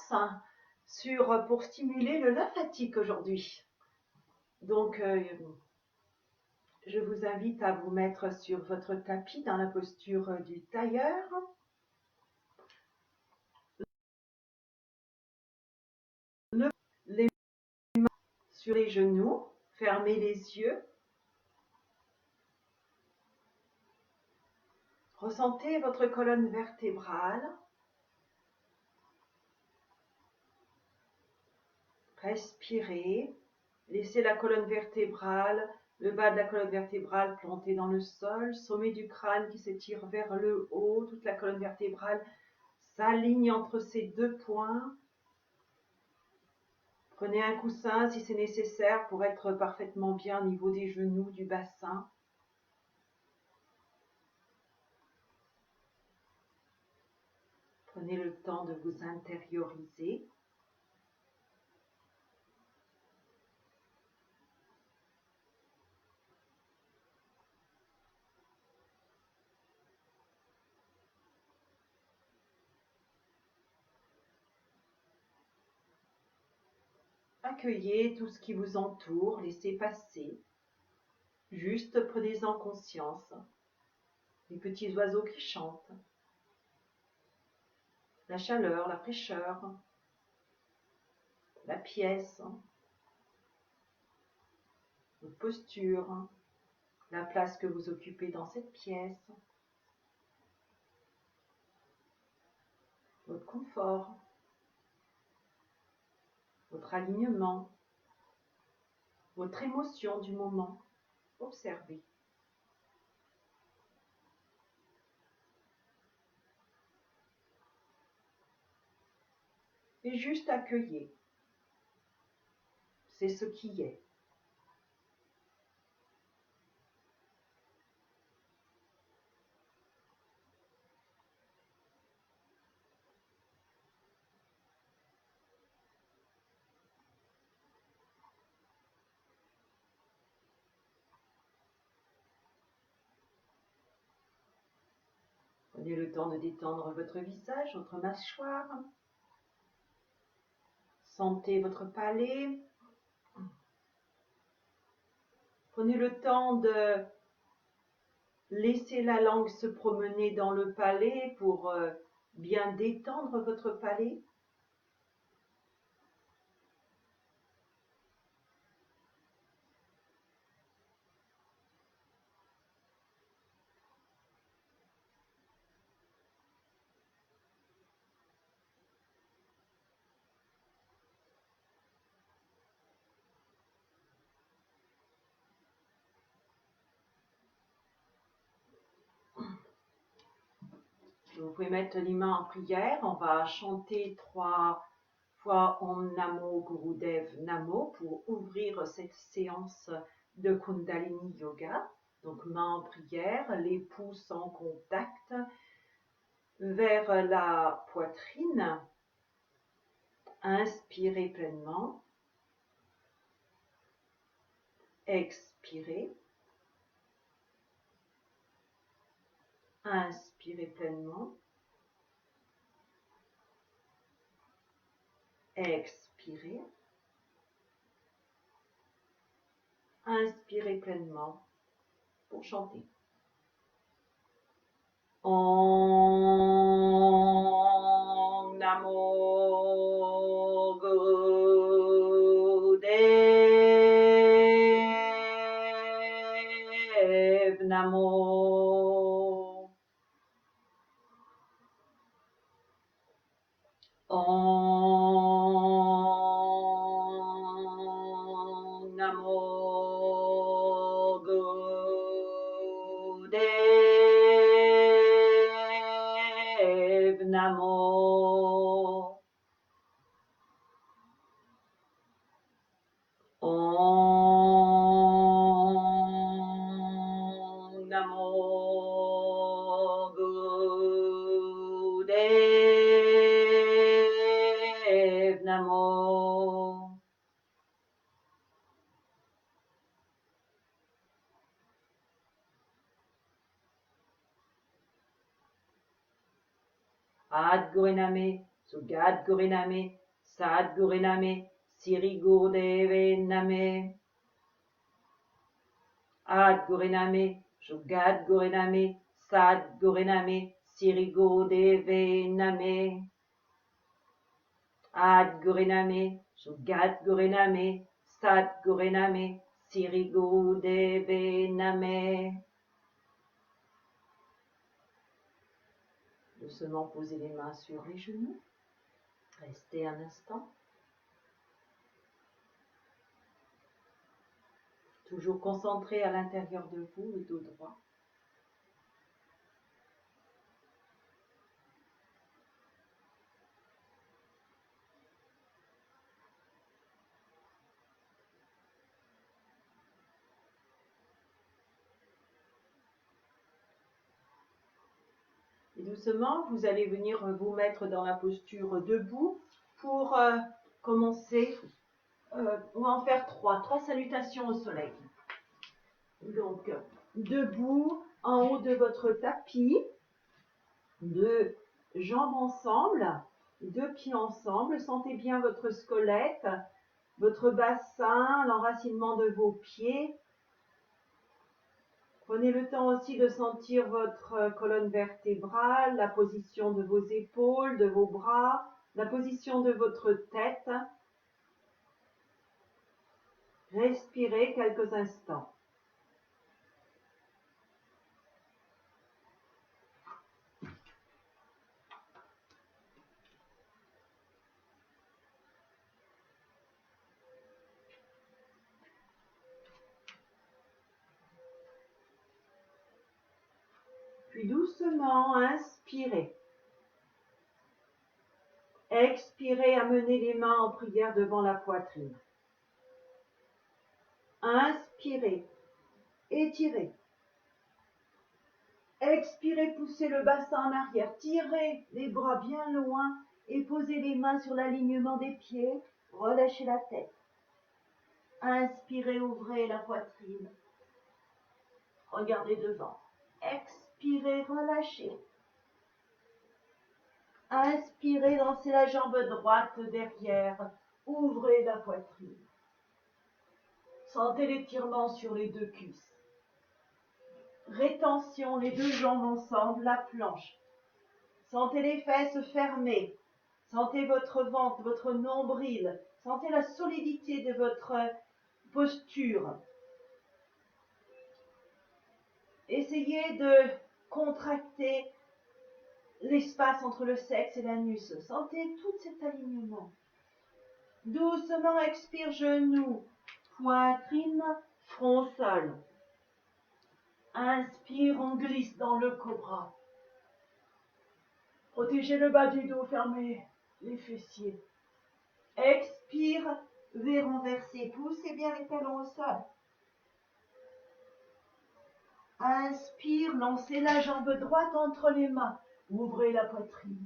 séance pour stimuler le lymphatique aujourd'hui. Donc, je vous invite à vous mettre sur votre tapis dans la posture du tailleur. Les mains sur les genoux, fermez les yeux. Ressentez votre colonne vertébrale. Respirez. Laissez la colonne vertébrale, le bas de la colonne vertébrale planté dans le sol, sommet du crâne qui s'étire vers le haut, toute la colonne vertébrale s'aligne entre ces deux points. Prenez un coussin si c'est nécessaire pour être parfaitement bien au niveau des genoux, du bassin. Prenez le temps de vous intérioriser. Accueillez tout ce qui vous entoure, laissez passer. Juste prenez-en conscience. Les petits oiseaux qui chantent. La chaleur, la fraîcheur, la pièce, votre posture, la place que vous occupez dans cette pièce, votre confort, votre alignement, votre émotion du moment. Observez. Et juste accueillez. C'est ce qui est. Prenez le temps de détendre votre visage, votre mâchoire. Sentez votre palais. Prenez le temps de laisser la langue se promener dans le palais pour bien détendre votre palais. Vous pouvez mettre les mains en prière. On va chanter 3 fois Om Namo Gurudev Namo pour ouvrir cette séance de Kundalini Yoga. Donc main en prière, les pouces en contact vers la poitrine. Inspirez pleinement. Expirez. Inspirez pleinement. Expirez. Inspirez pleinement pour chanter. Om Namo Gurudev Namo. Om Namo Gurudev Namo. Om Namo Gurudev Namo. Ad Goename Sugadguriname, Sadguriname, Sirigurdeve Name. Adguriname, Sugadguriname, Sadguriname, Sirigurdeve Name. Adguriname, Sugadguriname, Sadguriname, Sirigurdeve Name. Doucement posez les mains sur les genoux. Restez un instant. Toujours concentré à l'intérieur de vous, le dos droit. Et doucement, vous allez venir vous mettre dans la posture debout pour commencer. On va en faire trois salutations au soleil. Donc, debout, en haut de votre tapis, deux jambes ensemble, deux pieds ensemble. Sentez bien votre squelette, votre bassin, l'enracinement de vos pieds. Prenez le temps aussi de sentir votre colonne vertébrale, la position de vos épaules, de vos bras, la position de votre tête. Respirez quelques instants. Puis doucement, inspirez. Expirez, amenez les mains en prière devant la poitrine. Inspirez, étirez. Expirez, poussez le bassin en arrière. Tirez les bras bien loin et posez les mains sur l'alignement des pieds. Relâchez la tête. Inspirez, ouvrez la poitrine. Regardez devant. Expirez, relâchez. Inspirez, lancez la jambe droite derrière. Ouvrez la poitrine. Sentez l'étirement sur les deux cuisses. Rétention, les deux jambes ensemble, la planche. Sentez les fesses fermées. Sentez votre ventre, votre nombril. Sentez la solidité de votre posture. Essayez de contracter l'espace entre le sexe et l'anus. Sentez tout cet alignement. Doucement, expire, genoux, poitrine, front sol. Inspire, on glisse dans le cobra. Protégez le bas du dos, fermez les fessiers. Expire, V renversé. Poussez bien les talons au sol. Inspire, lancez la jambe droite entre les mains. Ouvrez la poitrine.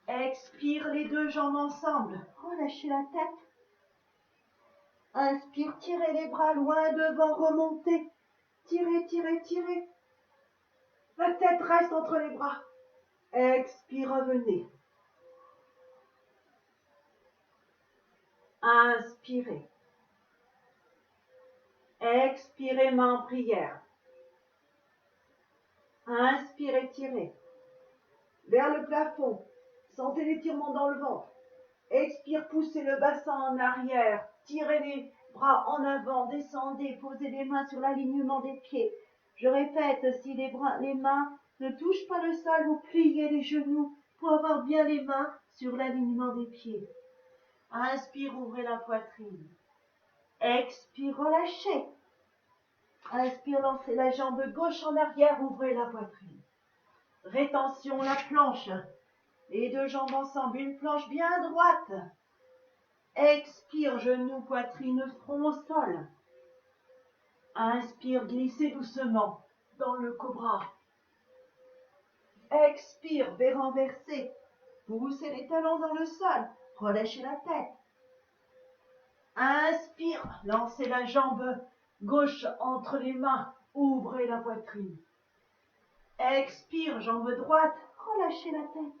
Expire, les deux jambes ensemble. Relâchez la tête. Inspire, tirez les bras loin devant, remontez. Tirez, tirez, tirez. La tête reste entre les bras. Expire, revenez. Inspirez. Expirez, main en prière. Inspirez, tirez. Vers le plafond. Sentez l'étirement dans le ventre. Expire, poussez le bassin en arrière. Tirez les bras en avant. Descendez, posez les mains sur l'alignement des pieds. Je répète, si les mains ne touchent pas le sol, vous pliez les genoux pour avoir bien les mains sur l'alignement des pieds. Inspire, ouvrez la poitrine. Expire, relâchez. Inspire, lancez la jambe gauche en arrière, ouvrez la poitrine. Rétention, la planche. Les deux jambes ensemble, une planche bien droite. Expire, genoux, poitrine, front, sol. Inspire, glissez doucement dans le cobra. Expire, V renversé. Poussez les talons dans le sol. Relâchez la tête. Inspire, lancez la jambe gauche entre les mains. Ouvrez la poitrine. Expire, jambe droite. Relâchez la tête.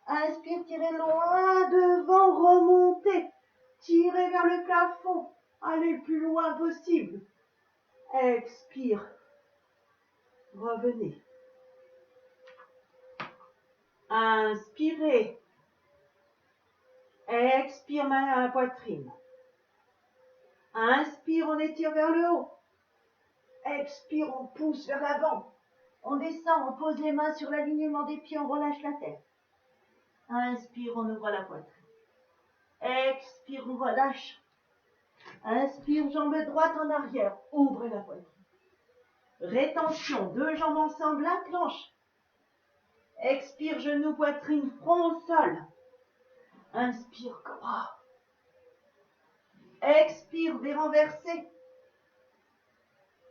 Inspire, tirez loin devant, remontez. Tirez vers le plafond. Allez le plus loin possible. Expire. Revenez. Inspirez. Expire, main à la poitrine. Inspire, on étire vers le haut. Expire, on pousse vers l'avant. On descend, on pose les mains sur l'alignement des pieds, on relâche la tête. Inspire, on ouvre la poitrine. Expire, on relâche. Inspire, jambe droite en arrière. Ouvrez la poitrine. Rétention, deux jambes ensemble, la planche. Expire, genou, poitrine, front au sol. Inspire, cobra. Expire, des renversés.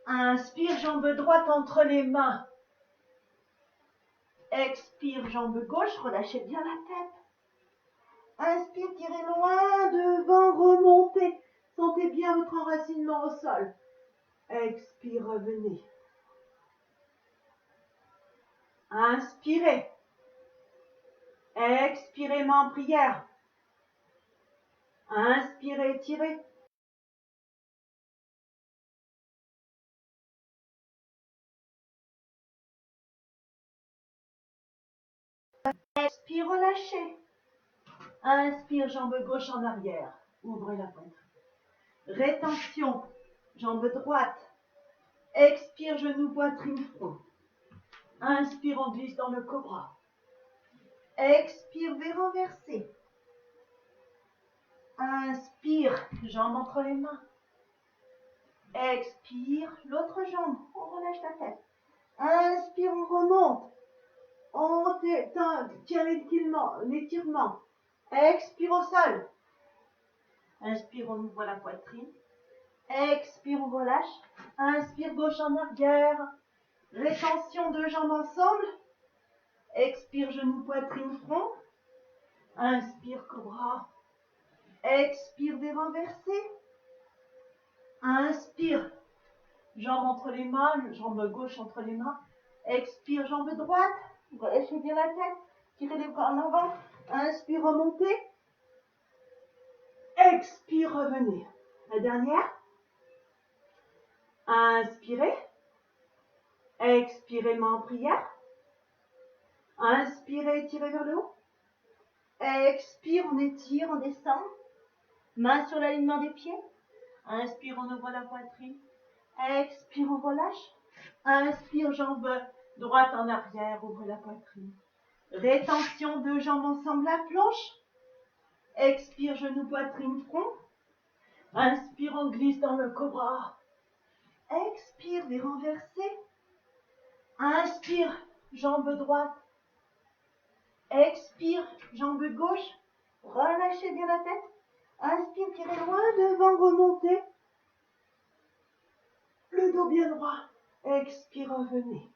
Inspire, jambe droite entre les mains. Expire, jambe gauche, relâchez bien la tête. Inspire, tirez loin devant, remontez. Sentez bien votre enracinement au sol. Expire, revenez. Inspirez. Expirez, main en prière. Inspirez, tirez. Expire, relâchez. Inspire, jambe gauche en arrière. Ouvrez la poitrine. Rétention, jambe droite. Expire, genou, poitrine, front. Inspire, on glisse dans le cobra. Expire, V renversé. Inspire, jambe entre les mains. Expire, l'autre jambe, on relâche la tête. Inspire, on remonte. On tient l'étirement. Expire au sol. Inspire, on ouvre la poitrine. Expire, on relâche. Inspire, gauche en arrière. Rétention, deux jambes ensemble. Expire, genou, poitrine, front. Inspire, cobra. Expire, des renversés. Inspire, jambe entre les mains, jambe gauche entre les mains. Expire, jambe droite. Relâchez bien la tête. Tirez les bras en avant. Inspire, remontez. Expire, revenez. La dernière. Inspirez. Expirez, main en prière. Inspirez, tirez vers le haut. Expire, on étire, on descend. Main sur l'alignement des pieds. Inspire, on ouvre la poitrine. Expire, on relâche. Inspire, jambe droite en arrière, ouvrez la poitrine. Rétention, deux jambes ensemble, la planche. Expire, genou, poitrine, front. Inspire, on glisse dans le cobra. Expire, des renversés. Inspire, jambe droite. Expire, jambe gauche. Relâchez bien la tête. Inspire, tirez loin devant, remontez. Le dos bien droit. Expire, revenez.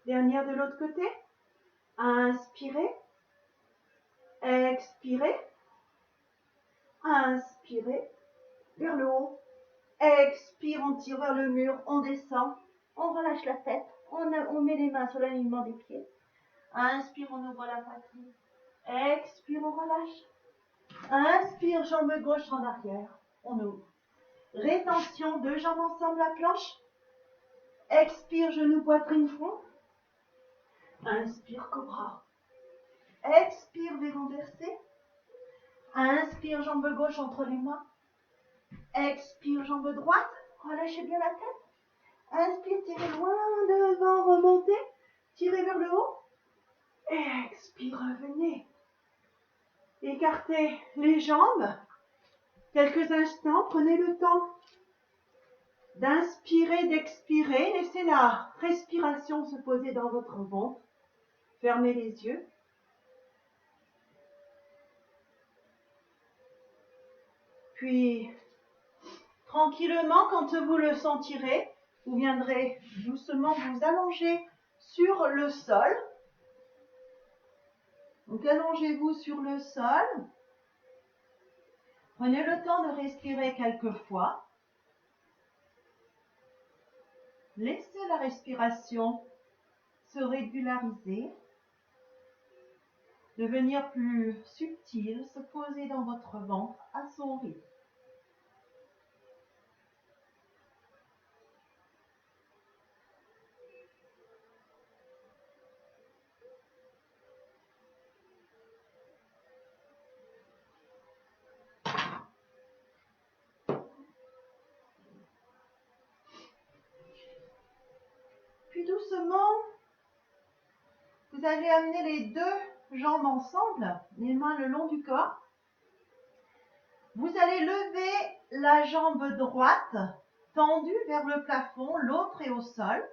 Dernière de l'autre côté. Inspirez. Expirez. Inspirez. Vers le haut. Expire, on tire vers le mur, on descend. On relâche la tête. On met les mains sur l'alignement des pieds. Inspire, on ouvre la poitrine. Expire, on relâche. Inspire, jambe gauche en arrière. On ouvre. Rétention, deux jambes ensemble, la planche. Expire, genou, poitrine, front. Inspire, cobra. Expire, V renversé. Inspire, jambe gauche entre les mains. Expire, jambe droite. Relâchez bien la tête. Inspire, tirez loin devant, remontez. Tirez vers le haut. Expire, revenez. Écartez les jambes. Quelques instants, prenez le temps d'inspirer, d'expirer. Laissez la respiration se poser dans votre ventre. Fermez les yeux. Puis, tranquillement, quand vous le sentirez, vous viendrez doucement vous allonger sur le sol. Donc, allongez-vous sur le sol. Prenez le temps de respirer quelques fois. Laissez la respiration se régulariser. devenir plus subtil, se poser dans votre ventre à son rythme. Puis doucement, vous allez amener les deux jambes ensemble, les mains le long du corps. Vous allez lever la jambe droite, tendue vers le plafond, l'autre est au sol.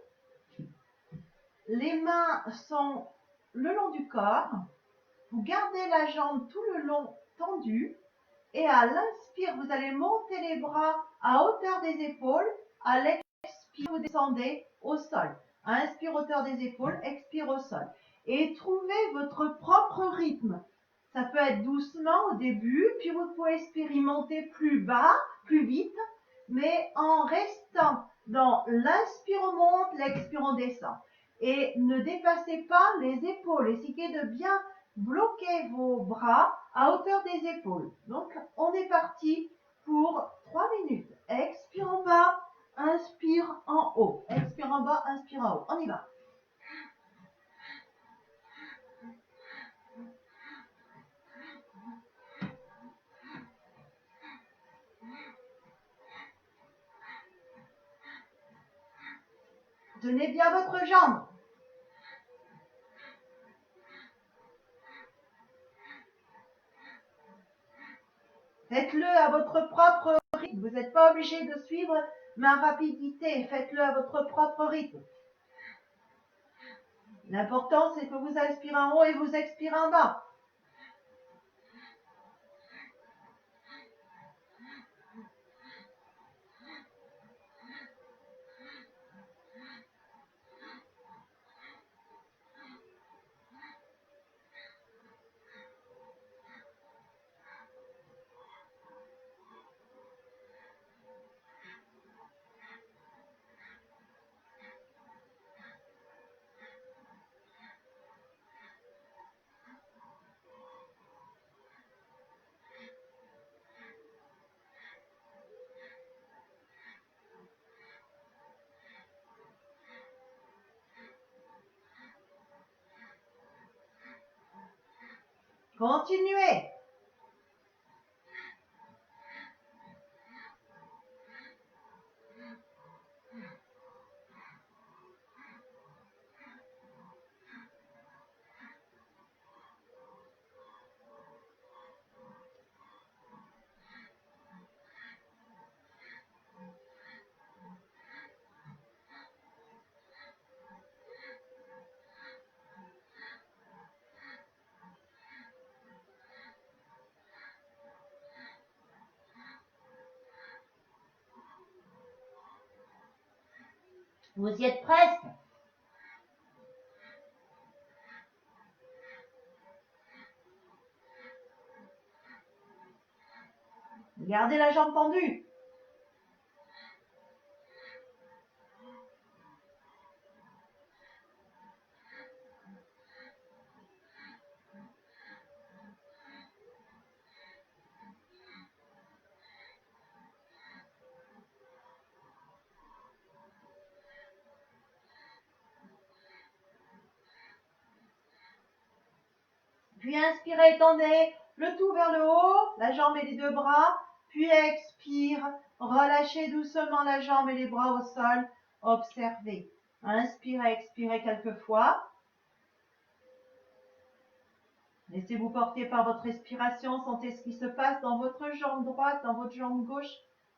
Les mains sont le long du corps. Vous gardez la jambe tout le long tendue. Et à l'inspire, vous allez monter les bras à hauteur des épaules. À l'expire, vous descendez au sol. Inspire, hauteur des épaules, expire au sol. Et trouvez votre propre rythme. Ça peut être doucement au début, puis vous pouvez expérimenter plus bas, plus vite, mais en restant dans l'inspire on monte, l'expire on descend. Et ne dépassez pas les épaules. Essayez de bien bloquer vos bras à hauteur des épaules. Donc, on est parti pour 3 minutes. Expire en bas, inspire en haut. Expire en bas, inspire en haut. On y va. Tenez bien votre jambe. Faites-le à votre propre rythme. Vous n'êtes pas obligé de suivre ma rapidité. Faites-le à votre propre rythme. L'important, c'est que vous inspirez en haut et vous expirez en bas. Continuez. Vous y êtes presque. Gardez la jambe tendue. Puis inspirez, étendez le tout vers le haut, la jambe et les deux bras. Puis expire, relâchez doucement la jambe et les bras au sol. Observez. Inspirez, expirez quelques fois. Laissez-vous porter par votre respiration. Sentez ce qui se passe dans votre jambe droite, dans votre jambe gauche,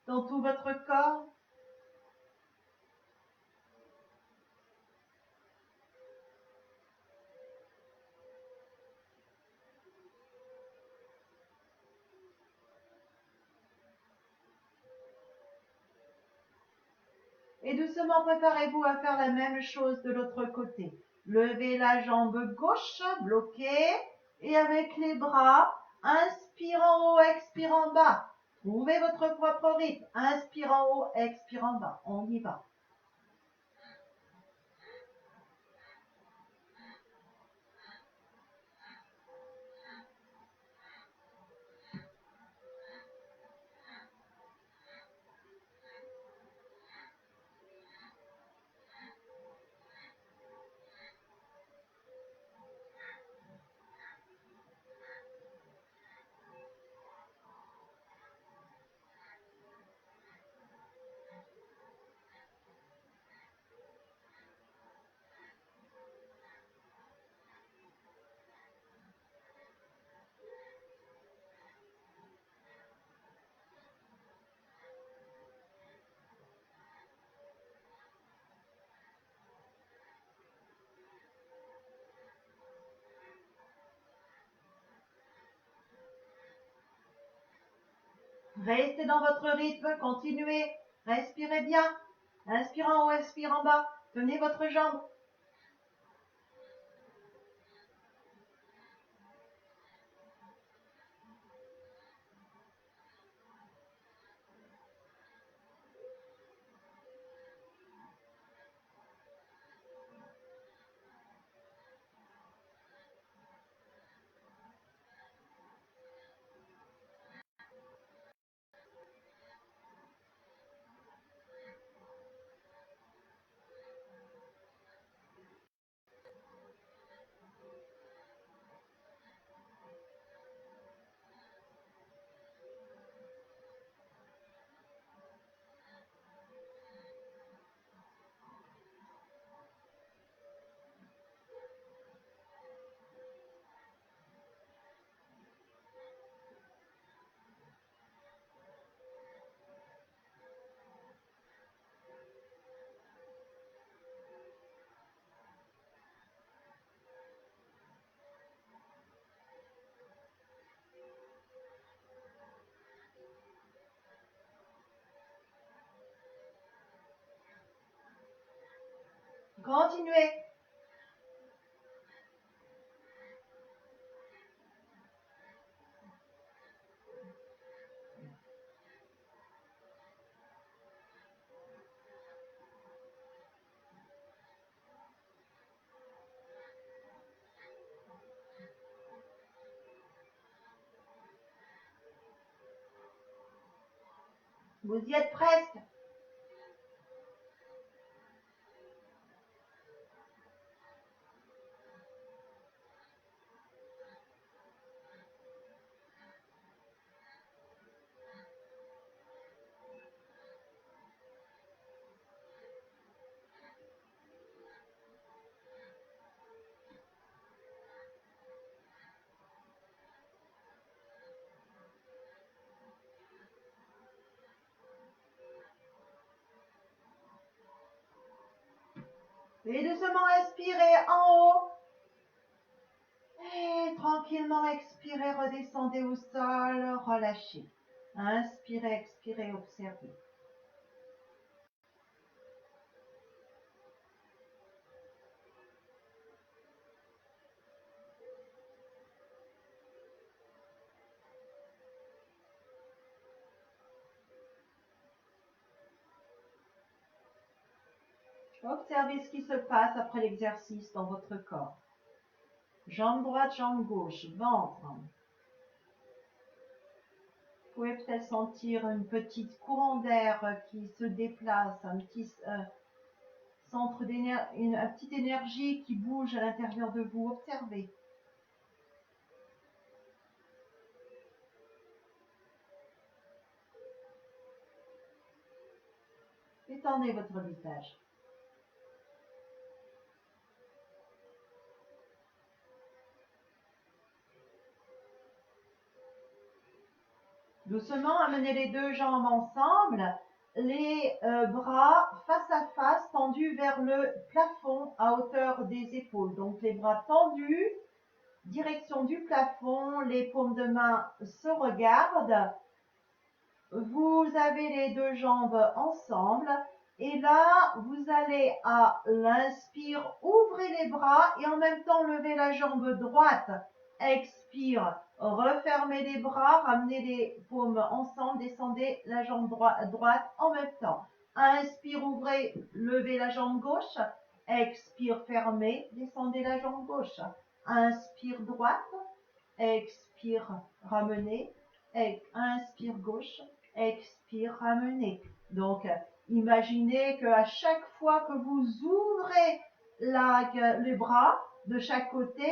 dans tout votre corps. Et doucement, préparez-vous à faire la même chose de l'autre côté. Levez la jambe gauche, bloquée, et avec les bras, inspire en haut, expire en bas. Trouvez votre propre rythme. Inspire en haut, expire en bas. On y va. Restez dans votre rythme, continuez. Respirez bien. Inspire en haut, expire en bas. Tenez votre jambe. Continuez. Vous y êtes presque. Et doucement expirez en haut. Et tranquillement expirez, redescendez au sol, relâchez. Inspirez, expirez, observez. Observez ce qui se passe après l'exercice dans votre corps. Jambe droite, jambe gauche, ventre. Vous pouvez peut-être sentir une petite courant d'air qui se déplace, un petit centre d'énergie, une petite énergie qui bouge à l'intérieur de vous. Observez. Étendez votre visage. Doucement, amenez les deux jambes ensemble, les bras face à face, tendus vers le plafond à hauteur des épaules. Donc les bras tendus, direction du plafond, les paumes de main se regardent. Vous avez les deux jambes ensemble et là, vous allez à l'inspire, ouvrez les bras et en même temps lever la jambe droite. Expire, refermez les bras, ramenez les paumes ensemble, descendez la jambe droite en même temps. Inspire, ouvrez, levez la jambe gauche. Expire, fermez, descendez la jambe gauche. Inspire droite, expire, ramenez, inspire gauche, expire, ramenez. Donc, imaginez qu'à chaque fois que vous ouvrez les bras de chaque côté,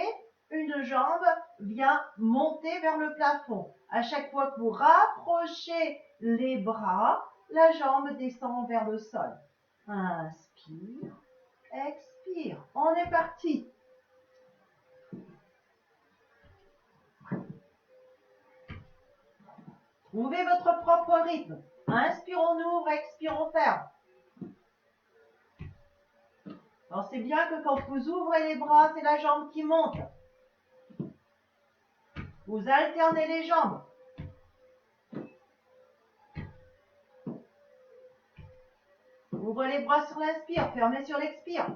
une jambe vient monter vers le plafond. À chaque fois que vous rapprochez les bras, la jambe descend vers le sol. Inspire, expire. On est parti. Trouvez votre propre rythme. Inspire, on ouvre, expire, on ferme. Pensez bien que quand vous ouvrez les bras, c'est la jambe qui monte. Vous alternez les jambes. Ouvrez les bras sur l'inspire, fermez sur l'expire.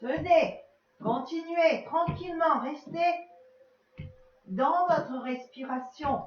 Tenez, continuez tranquillement, restez dans votre respiration.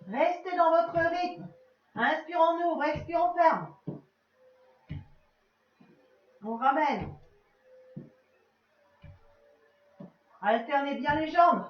Restez dans votre rythme. Inspire, on ouvre, expire, on ferme. On ramène. Alternez bien les jambes.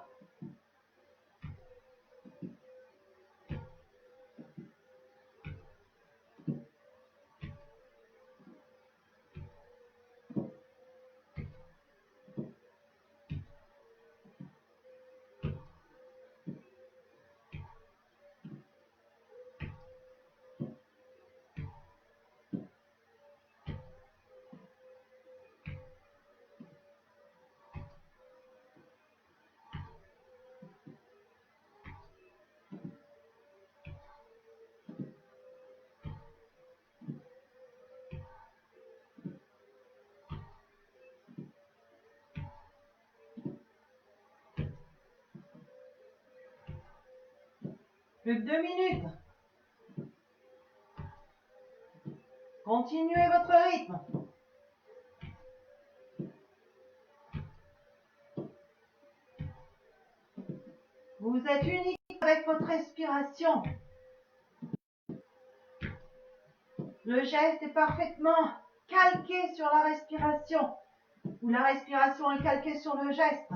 Plus que 2 minutes. Continuez votre rythme. Vous êtes unique avec votre respiration. Le geste est parfaitement calqué sur la respiration, ou la respiration est calquée sur le geste.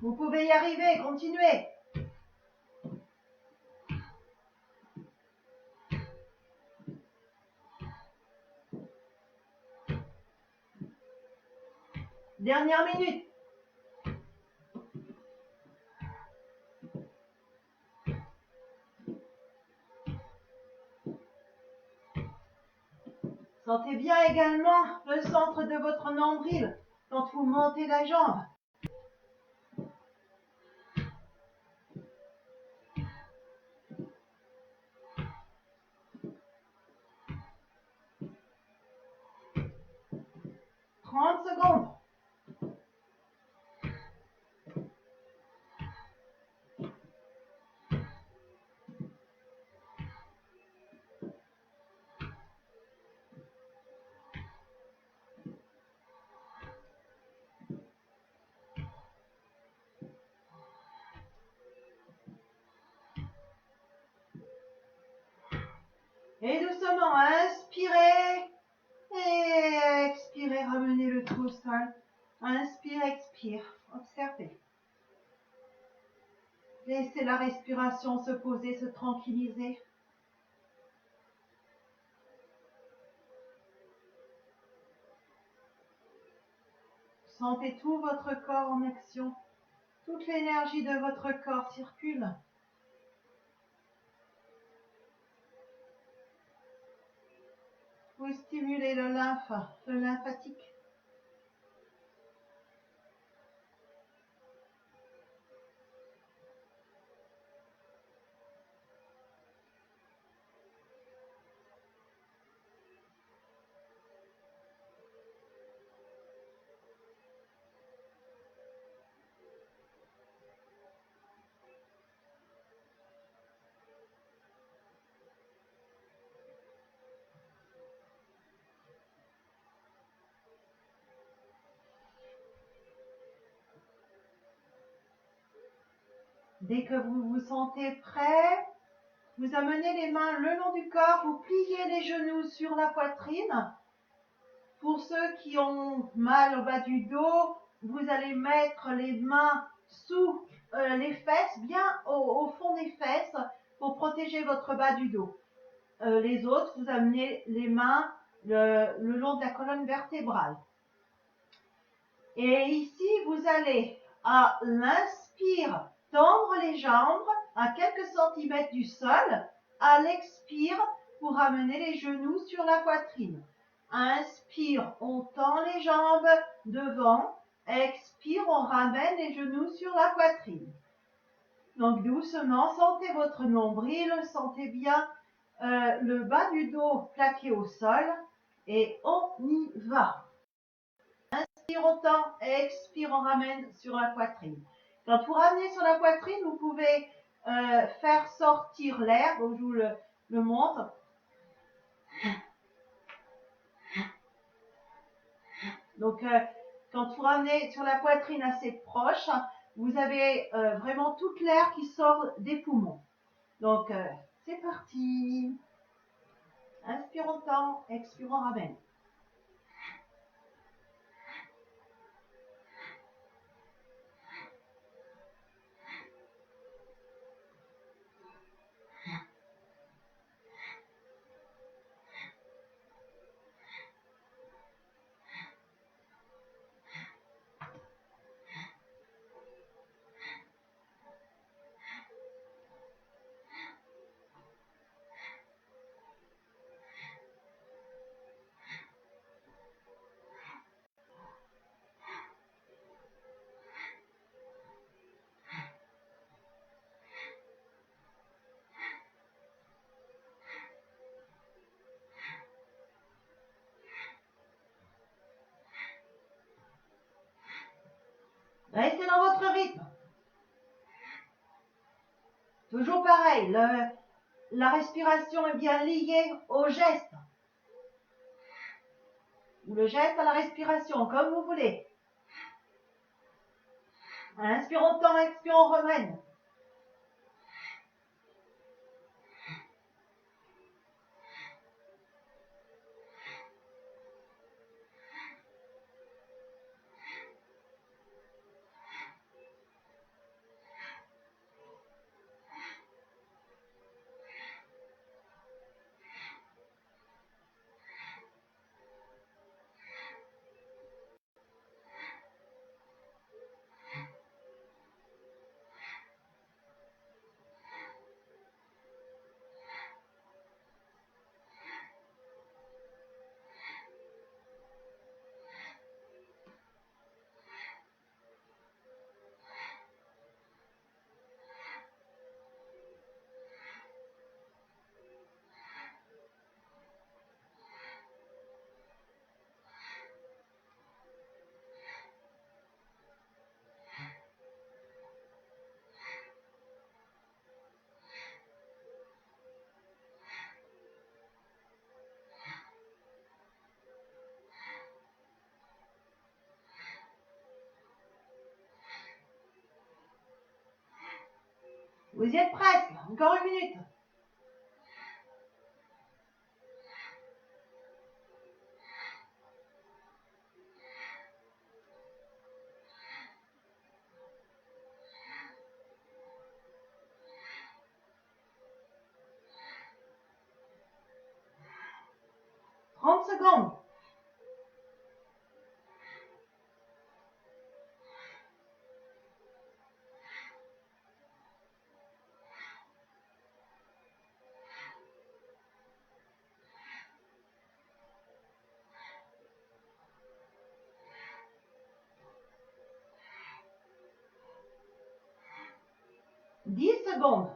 Vous pouvez y arriver, continuez. Dernière minute. Sentez bien également le centre de votre nombril quand vous montez la jambe. « 30 secondes. Et doucement, inspirez et expirez, ramenez le tout au sol. Inspire, expire, observez. Laissez la respiration se poser, se tranquilliser. Sentez tout votre corps en action. Toute l'énergie de votre corps circule. Vous stimulez le lymphatique. Dès que vous vous sentez prêt, vous amenez les mains le long du corps, vous pliez les genoux sur la poitrine. Pour ceux qui ont mal au bas du dos, vous allez mettre les mains sous les fesses, bien au fond des fesses, pour protéger votre bas du dos. Les autres, vous amenez les mains le long de la colonne vertébrale. Et ici, vous allez, à l'inspire, tendre les jambes à quelques centimètres du sol. À l'expire, pour ramener les genoux sur la poitrine. Inspire, on tend les jambes devant. Expire, on ramène les genoux sur la poitrine. Donc doucement, sentez votre nombril, sentez bien le bas du dos plaqué au sol. Et on y va. Inspire, on tend, expire, on ramène sur la poitrine. Quand vous ramenez sur la poitrine, vous pouvez faire sortir l'air. Donc je vous le montre. Donc quand vous ramenez sur la poitrine assez proche, vous avez vraiment toute l'air qui sort des poumons. Donc c'est parti. Inspire, on tend, expire, on ramène. Restez dans votre rythme. Toujours pareil, la respiration est bien liée au geste. Ou le geste à la respiration, comme vous voulez. Inspire, on tend, expire, on ramène. Vous y êtes presque, encore une minute. Secondes. Dix secondes.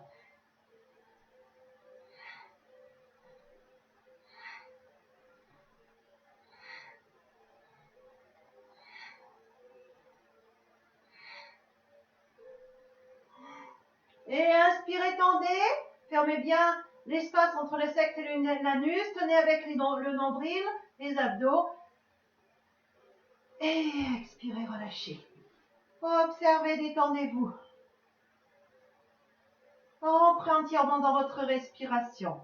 Et inspirez, tendez. Fermez bien l'espace entre le sexe et l'anus. Tenez avec le nombril, les abdos. Et expirez, relâchez. Observez, détendez-vous. Rentrez entièrement dans votre respiration.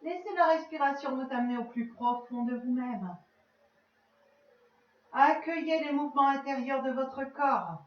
Laissez la respiration vous amener au plus profond de vous-même. Accueillez les mouvements intérieurs de votre corps.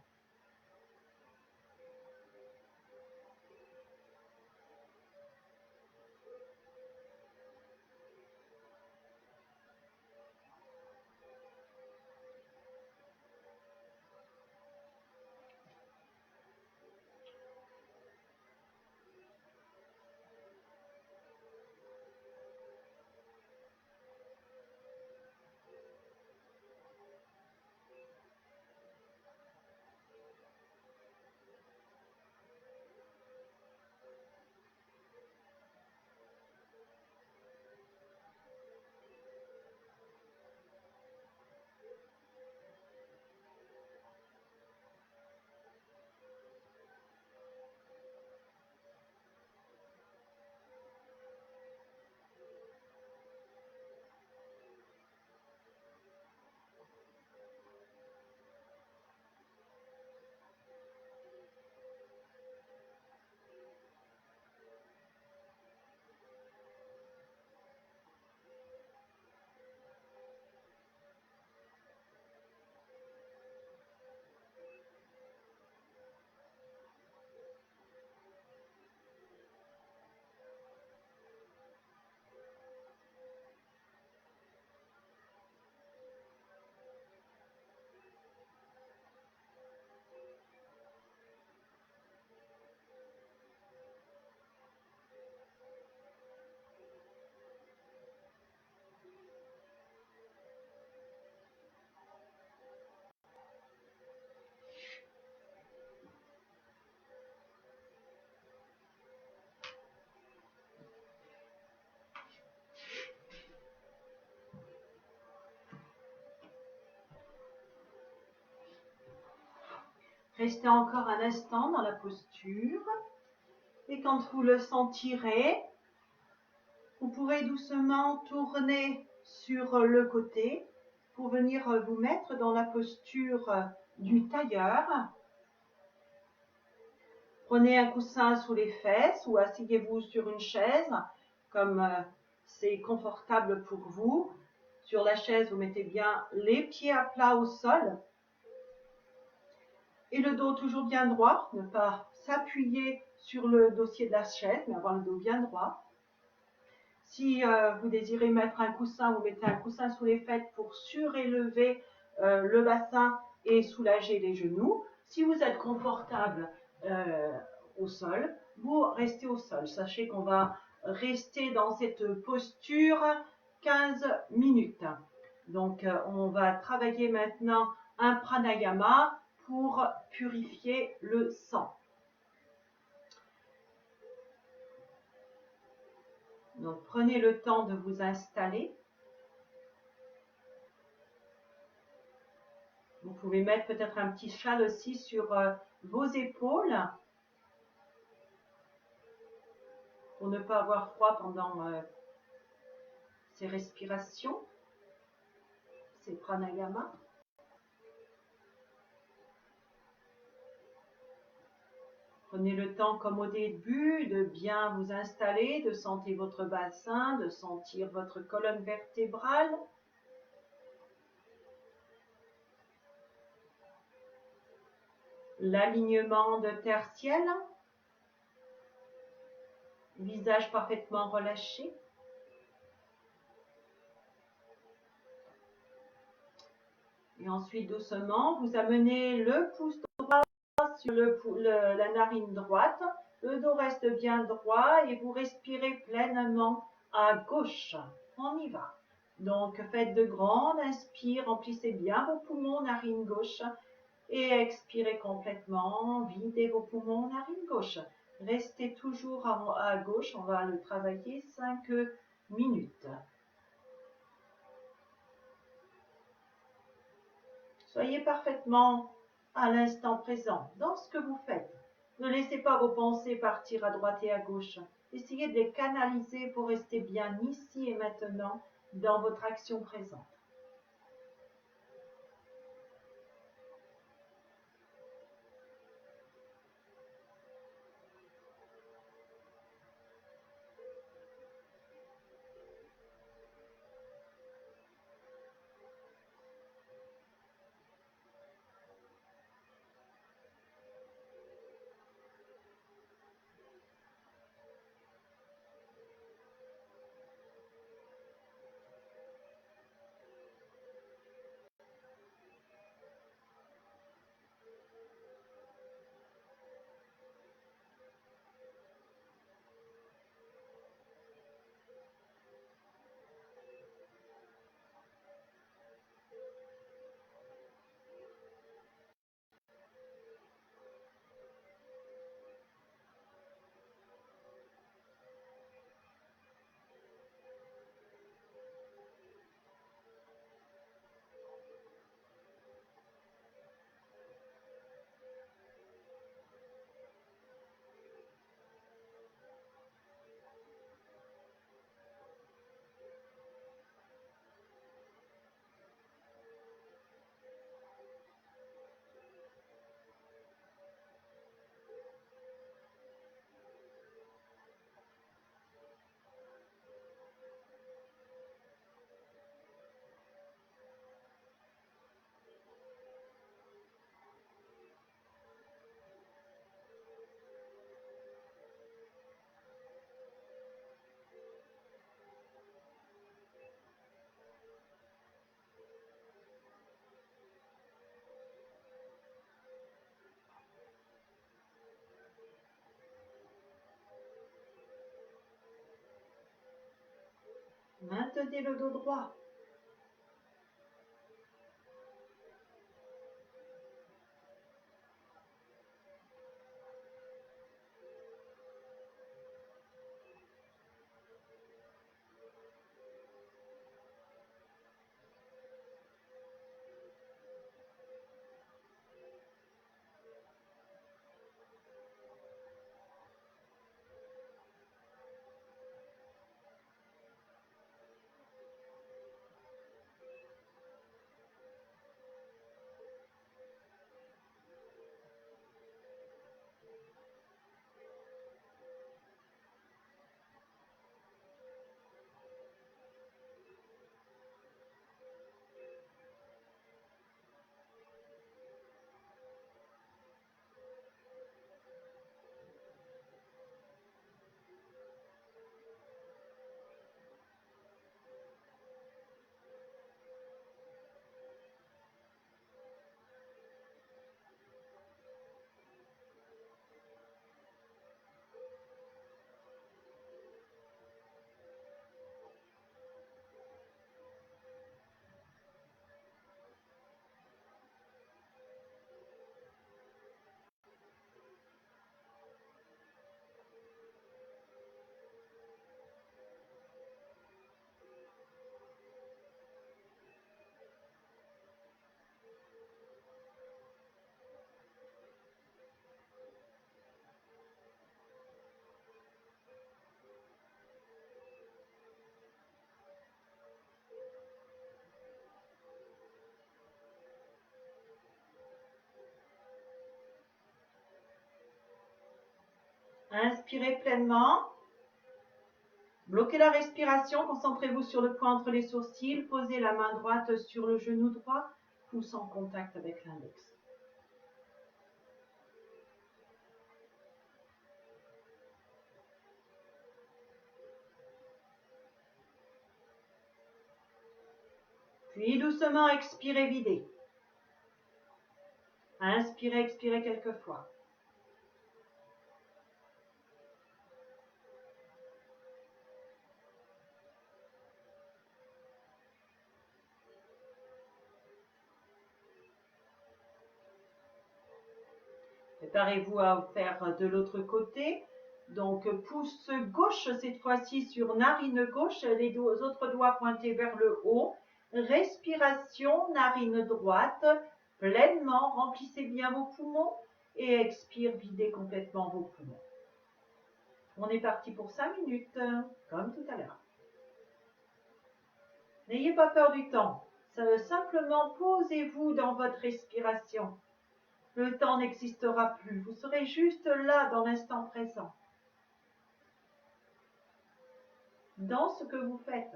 Restez encore un instant dans la posture et quand vous le sentirez, vous pourrez doucement tourner sur le côté pour venir vous mettre dans la posture du tailleur. Prenez un coussin sous les fesses ou asseyez-vous sur une chaise comme c'est confortable pour vous. Sur la chaise, vous mettez bien les pieds à plat au sol et le dos toujours bien droit, ne pas s'appuyer sur le dossier de la chaise, mais avoir le dos bien droit. Si vous désirez mettre un coussin, vous mettez un coussin sous les fesses pour surélever le bassin et soulager les genoux. Si vous êtes confortable au sol, vous restez au sol. Sachez qu'on va rester dans cette posture 15 minutes. Donc, on va travailler maintenant un pranayama pour purifier le sang. Donc, prenez le temps de vous installer. Vous pouvez mettre peut-être un petit châle aussi sur vos épaules pour ne pas avoir froid pendant ces respirations, ces pranayama. Prenez le temps, comme au début, de bien vous installer, de sentir votre bassin, de sentir votre colonne vertébrale. L'alignement de terre-ciel. Visage parfaitement relâché. Et ensuite, doucement, vous amenez le pouce droit sur la narine droite. Le dos reste bien droit et vous respirez pleinement à gauche. On y va. Donc, faites de grandes inspires, remplissez bien vos poumons, narine gauche. Et expirez complètement, videz vos poumons, narine gauche. Restez toujours à gauche, on va le travailler 5 minutes. Soyez parfaitement à l'instant présent dans ce que vous faites. Ne laissez pas vos pensées partir à droite et à gauche. Essayez de les canaliser pour rester bien ici et maintenant dans votre action présente. Maintenez le dos droit. Inspirez pleinement. Bloquez la respiration, concentrez-vous sur le point entre les sourcils, posez la main droite sur le genou droit, pouce en contact avec l'index. Puis doucement expirez, videz. Inspirez, expirez quelques fois. Préparez-vous à faire de l'autre côté. Donc, pouce gauche cette fois-ci sur narine gauche, les autres doigts pointés vers le haut. Respiration, narine droite, pleinement, remplissez bien vos poumons et expire, videz complètement vos poumons. On est parti pour 5 minutes, comme tout à l'heure. N'ayez pas peur du temps, simplement posez-vous dans votre respiration. Le temps n'existera plus, vous serez juste là dans l'instant présent. Dans ce que vous faites.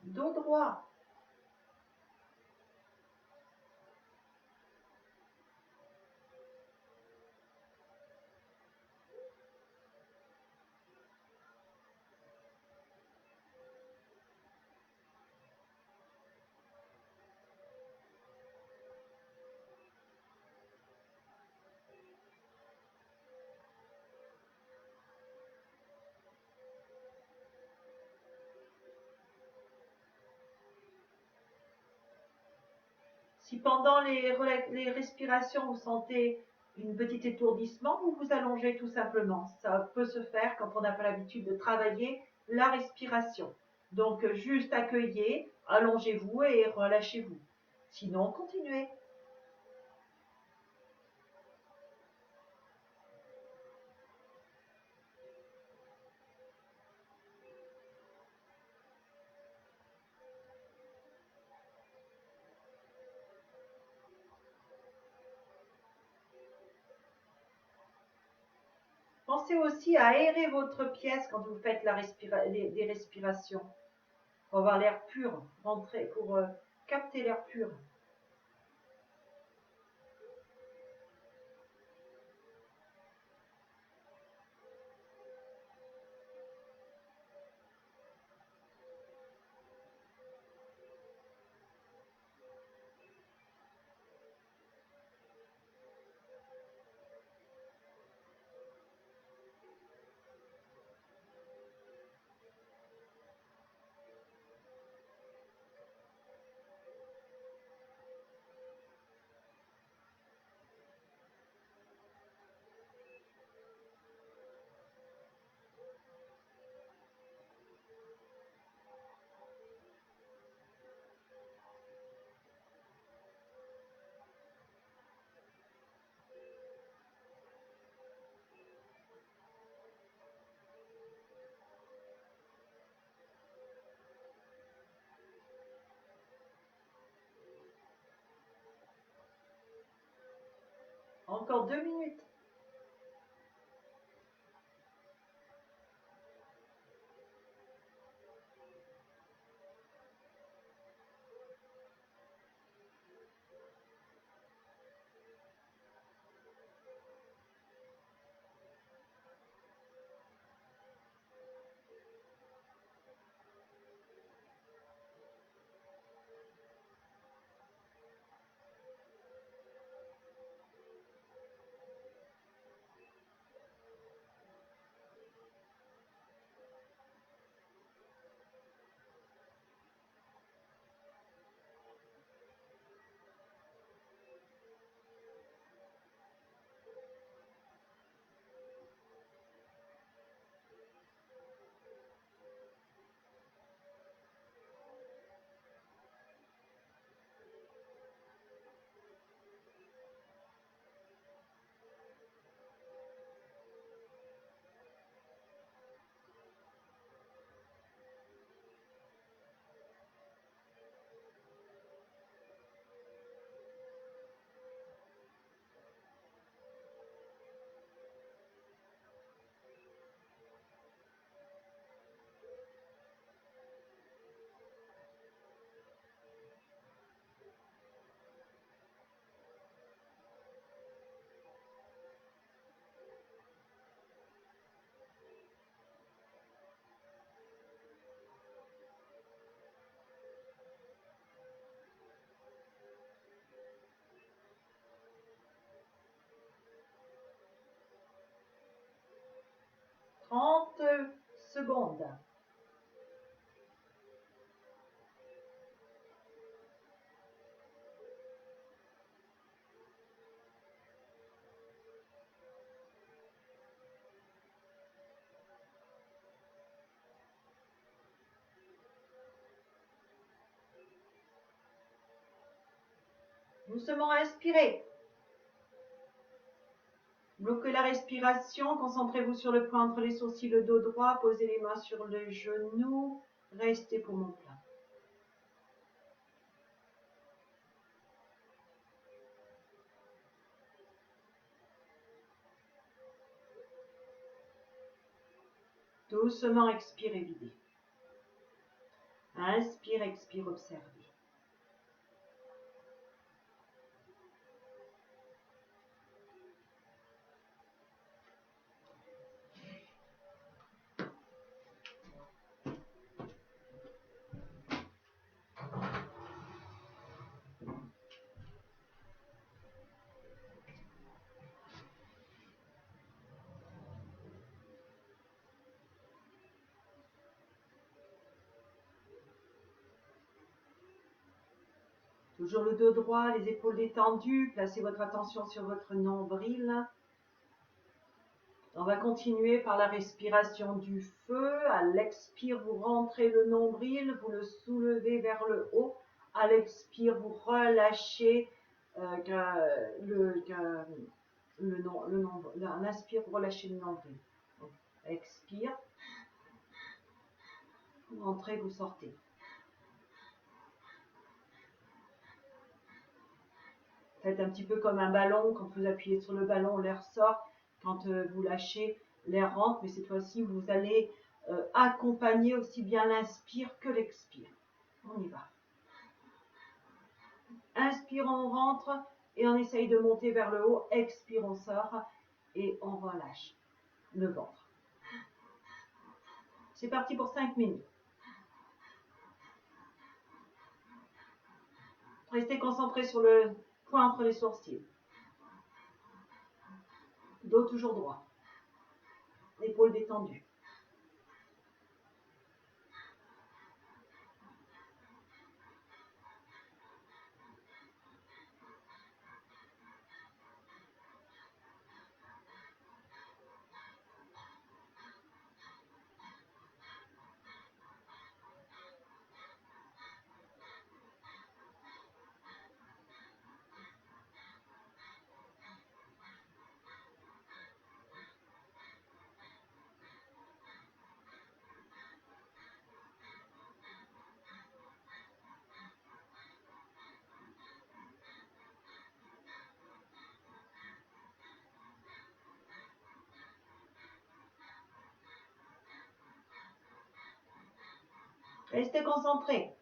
Dos droit. Si pendant les respirations, vous sentez une petite étourdissement, vous vous allongez tout simplement. Ça peut se faire quand on n'a pas l'habitude de travailler la respiration. Donc, juste accueillez, allongez-vous et relâchez-vous. Sinon, continuez. Pensez aussi à aérer votre pièce quand vous faites des respirations. Pour avoir l'air pur, pour capter l'air pur. Encore 2 minutes. « 30 secondes. Doucement inspirez. Bloquez la respiration, concentrez-vous sur le point entre les sourcils, le dos droit, posez les mains sur les genoux, restez poumon plein. Doucement expirez, videz. Inspire, expire, observez. Toujours le dos droit, les épaules détendues, placez votre attention sur votre nombril. On va continuer par la respiration du feu. À l'expire, vous rentrez le nombril, vous le soulevez vers le haut. À l'expire, vous relâchez l'inspire, vous relâchez le nombril. Donc, expire, vous rentrez, vous sortez. Faites un petit peu comme un ballon, quand vous appuyez sur le ballon, l'air sort. Quand vous lâchez, l'air rentre, mais cette fois-ci, vous allez accompagner aussi bien l'inspire que l'expire. On y va. Inspire, on rentre et on essaye de monter vers le haut. Expire, on sort et on relâche le ventre. C'est parti pour 5 minutes. Restez concentré sur le point entre les sourcils. Dos toujours droit. Épaules détendues. Restez concentrés.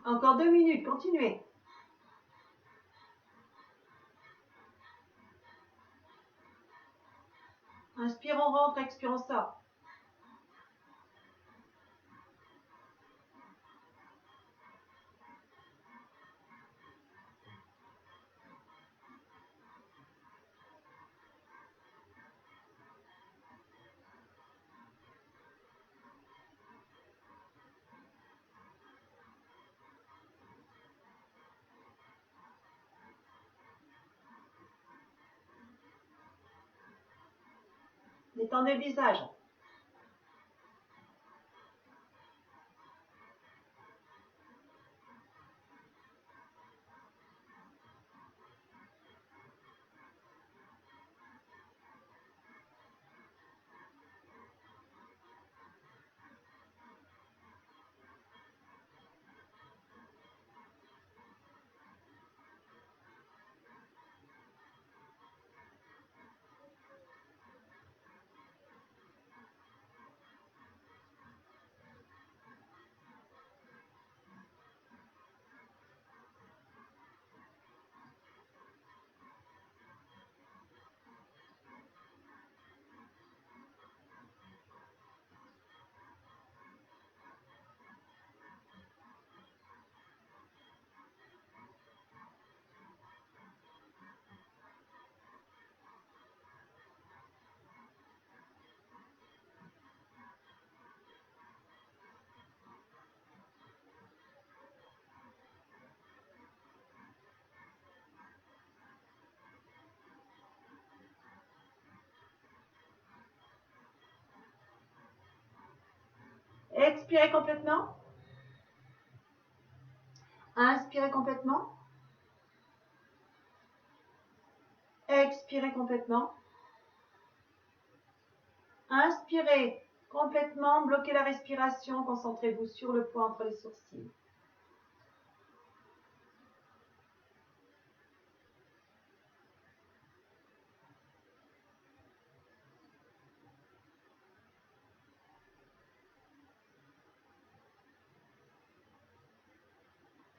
Encore 2 minutes, continuez. Inspire, on rentre, expire, on sort. Détendez le visage. Expirez complètement. Inspirez complètement. Expirez complètement. Inspirez complètement, bloquez la respiration, concentrez-vous sur le point entre les sourcils.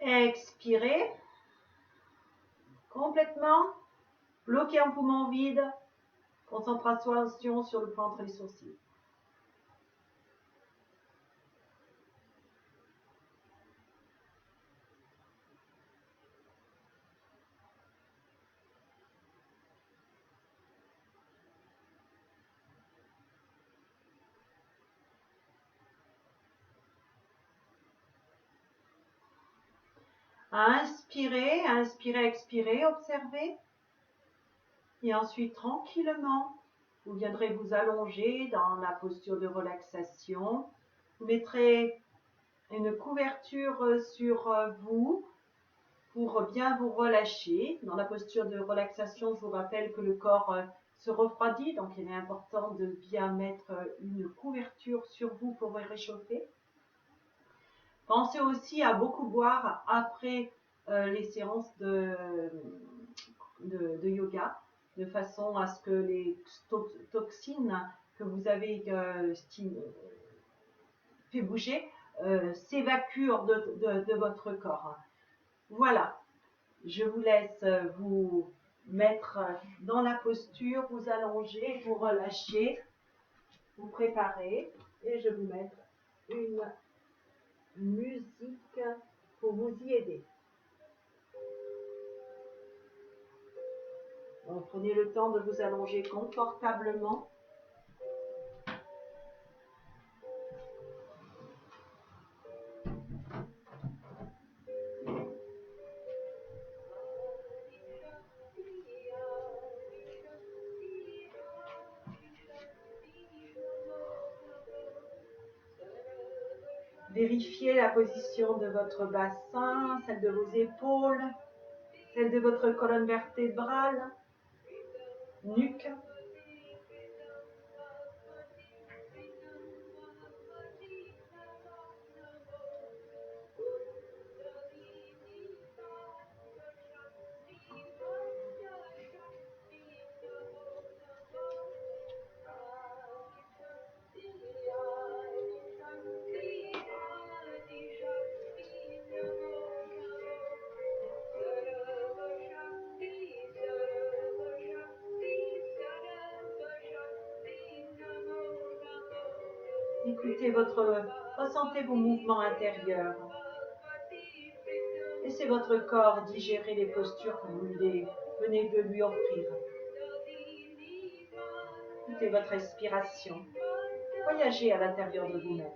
Expirez complètement, bloquez un poumon vide, concentration sur le point entre les sourcils. Inspirez, inspirez, expirez, observez. Et ensuite, tranquillement, vous viendrez vous allonger dans la posture de relaxation. Vous mettrez une couverture sur vous pour bien vous relâcher. Dans la posture de relaxation, je vous rappelle que le corps se refroidit, donc il est important de bien mettre une couverture sur vous pour vous réchauffer. Pensez aussi à beaucoup boire après les séances de yoga, de façon à ce que les toxines que vous avez fait bouger s'évacuent de votre corps. Voilà, je vous laisse vous mettre dans la posture, vous allonger, vous relâcher, vous préparer et je vais vous mettre une musique pour vous y aider. Donc, prenez le temps de vous allonger confortablement. Vérifiez la position de votre bassin, celle de vos épaules, celle de votre colonne vertébrale, nuque. Écoutez ressentez vos mouvements intérieurs. Laissez votre corps digérer les postures que vous venez de lui offrir. Écoutez votre respiration. Voyagez à l'intérieur de vous-même.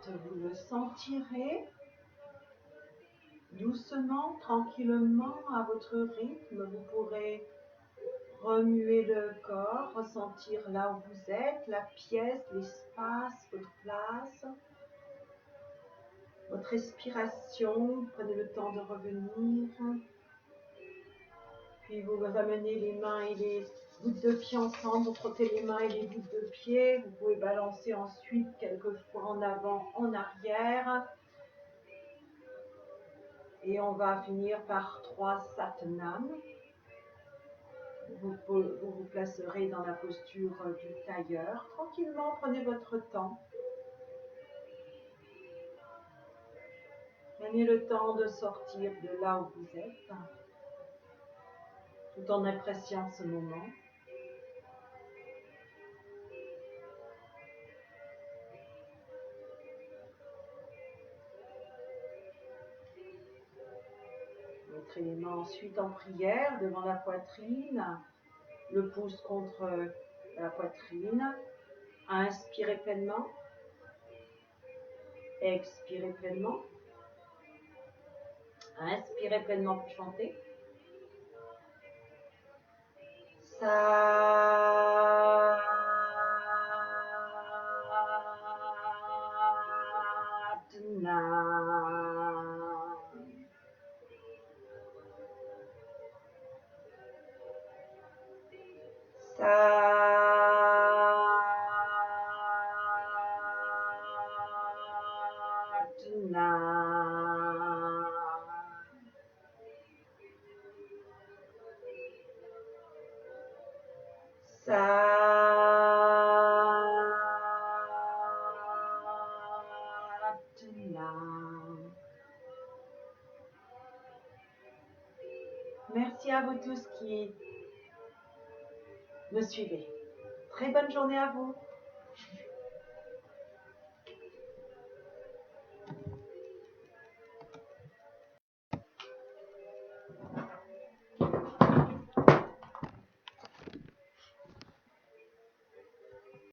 quand vous le sentirez, doucement, tranquillement, à votre rythme, vous pourrez remuer le corps, ressentir là où vous êtes, la pièce, l'espace, votre place, votre respiration. Prenez le temps de revenir. Puis vous amenez les mains et les gouttes de pied ensemble, vous frottez les mains et les gouttes de pied. Vous pouvez balancer ensuite quelques fois en avant, en arrière. Et on va finir par 3 Satnam. Vous placerez dans la posture du tailleur. Tranquillement, prenez votre temps. Prenez le temps de sortir de là où vous êtes, tout en appréciant ce moment. Mettrez les mains ensuite en prière devant la poitrine, le pouce contre la poitrine. Inspirez pleinement. Expirez pleinement. Inspirez pleinement pour chanter. Merci à vous tous qui me suivez. Très bonne journée à vous.